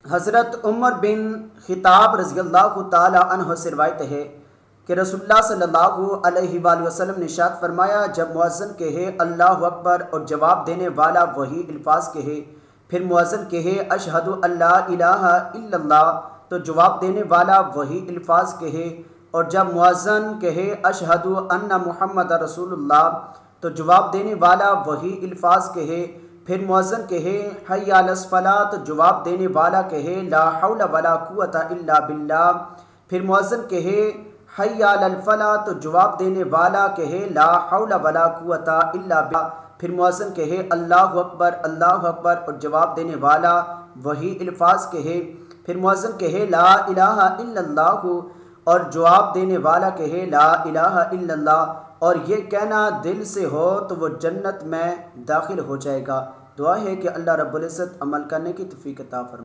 हज़रत उमर बिन ख़िताब रज़ियल्लाहु ताला अन्हु से रिवायत है कि रसूलुल्लाह सल्लल्लाहु अलैहि वसल्लम ने इरशाद फरमाया, जब मुअज़्ज़िन कहे अल्लाहु अकबर और जवाब देने वाला वही अल्फाज कहे, फिर मुअज़्ज़िन कहे अशहदु अल्ला इलाहा इल्लल्लाह, तो जवाब देने वाला वही अल्फाज कहे, और जब मुअज़्ज़िन कहे अशहदु अन्ना मुहम्मद रसूलुल्लाह, तो जवाब देने वाला वही अल्फाज कहे, फिर मुअज़्ज़िन कहे हय्या अलस फलाह, तो जवाब देने वाला कहे ला हौला वला कुव्वता इल्ला बिल्लाह, फिर मुअज़्ज़िन कहे हय्या अलल फलाह, तो जवाब देने वाला कहे ला हौला वला कुव्वता इल्ला बिल्लाह, फिर मुअज़्ज़िन कहे अल्लाहु अकबर और जवाब देने वाला वही अल्फाज कहे, फिर मुअज़्ज़िन कहे ला इलाहा इल्लल्लाह और जवाब देने वाला कहे ला इलाहा इल्लल्लाह, और ये कहना दिल से हो तो वो जन्नत में दाखिल हो जाएगा। दुआ है कि अल्लाह रब्बुल इज़्ज़त अमल करने की तौफीक अता फरमाए।